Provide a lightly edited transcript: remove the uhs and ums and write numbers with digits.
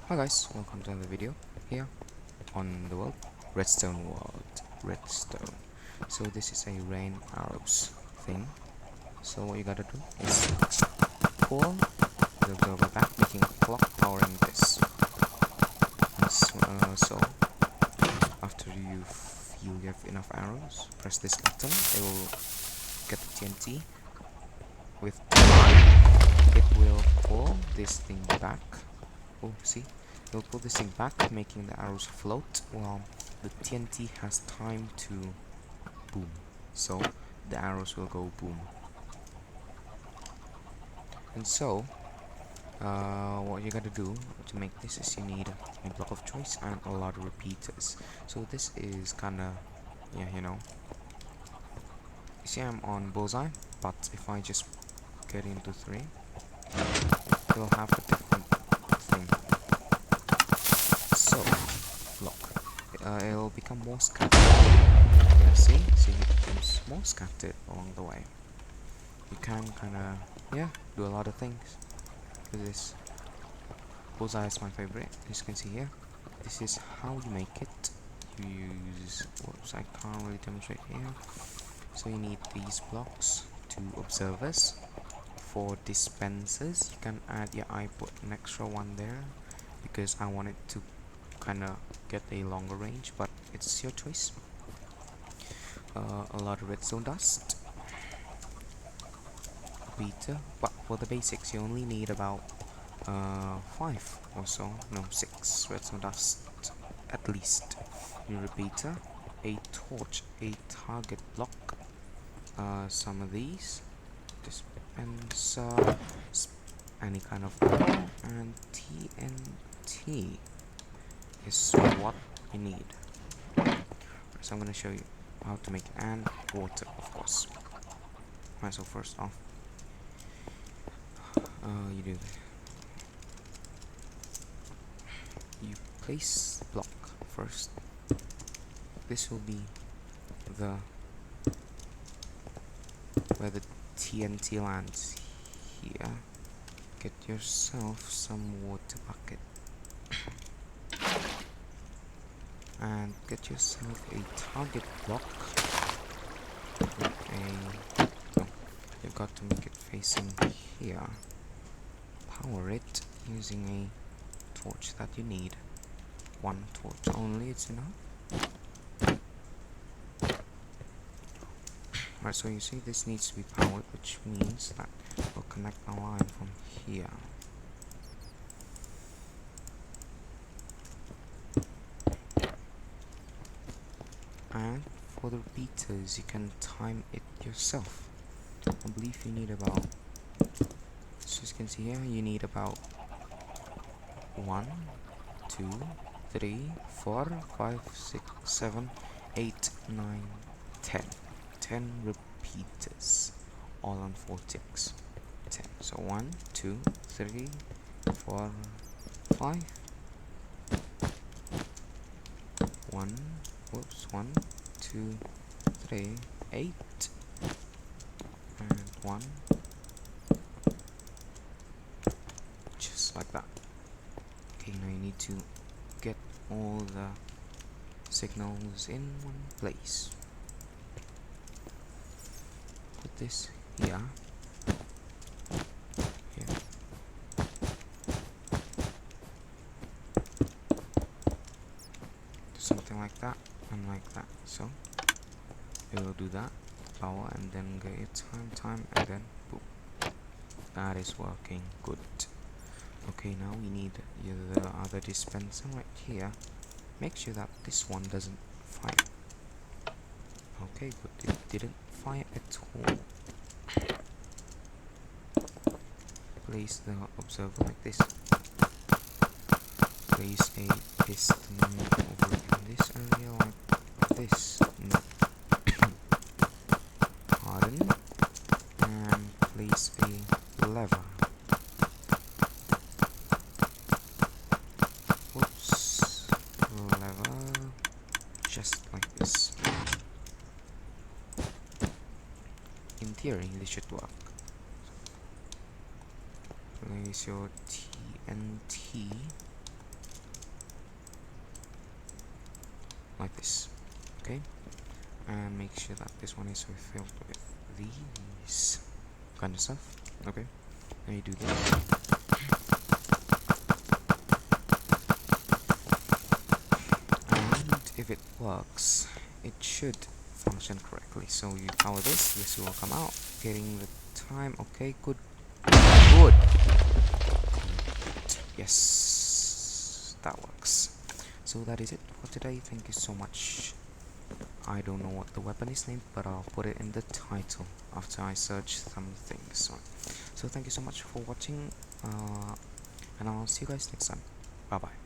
Hi guys, welcome to another video here on the world, Redstone world, Redstone. So this is a rain arrows thing. So what you gotta do is pull the observer back, making a clock powering this. So after you feel you have enough arrows, press this button. It will get the TNT. With time, it will pull this thing back. Oh, see? We'll pull this thing back, making the arrows float while the TNT has time to boom. So the arrows will go boom. And so, what you gotta do to make this is you need a block of choice and a lot of repeaters. So this is kinda, yeah, you see I'm on bullseye, but if I just get into 3, it'll have a different thing. So, look, it'll become more scattered. Yeah, see, it becomes more scattered along the way. You can kinda, yeah, do a lot of things with this. Bullseye is my favorite, as you can see here. This is how you make it. You use, whoops, I can't really demonstrate here. So you need these blocks, 2 observers. For dispensers, you can add, yeah, I put an extra one there because I want it to kinda get a longer range, but it's your choice. A lot of redstone dust, beta, but for the basics you only need about 5 or so, no, 6 redstone dust at least. You repeater, a torch, a target block, some of these, dispenser, any kind of ammo, and TNT is what you need. So I'm gonna show you how to make, and water, of course. Right, so first off, you do you place block first. This will be the where the TNT lands here. Get yourself some water bucket and get yourself a target block with a no, you've got to make it facing here. Power it using a torch that you need. One torch only, it's enough. Right, so you see this needs to be powered, which means that we'll connect a line from here. And for the repeaters, you can time it yourself. I believe you need about, so as you can see here, you need about 1, 2, 3, 4, 5, 6, 7, 8, 9, 10. 10 repeaters, all on 4 ticks. 10. So 1, 2, 3, 4, 5. 1, whoops, 1, 2, 3, 8, and 1, just like that. Okay, now you need to get all the signals in one place. Put this here, here. Something like that, and like that. So it will do that, power, and then get it time, and then boom. That is working good. Okay, now we need the other dispenser right here. Make sure that this one doesn't fire. Okay, good, it didn't fire at all. Place the observer like this. Place a piston over in this area like this. Pardon. And place a lever. Oops. Lever. Just like this. In theory, this should work. Place your TNT like this. Okay, and make sure that this one is refilled with these kind of stuff. Okay, now you do this, and if it works, it should function correctly. So you power this, this will come out, getting the time. Okay, good, good. Yes, that works. So that is it for today. Thank you so much. I don't know what the weapon is named, but I'll put it in the title after I search some things. So thank you so much for watching, and I'll see you guys next time. Bye bye.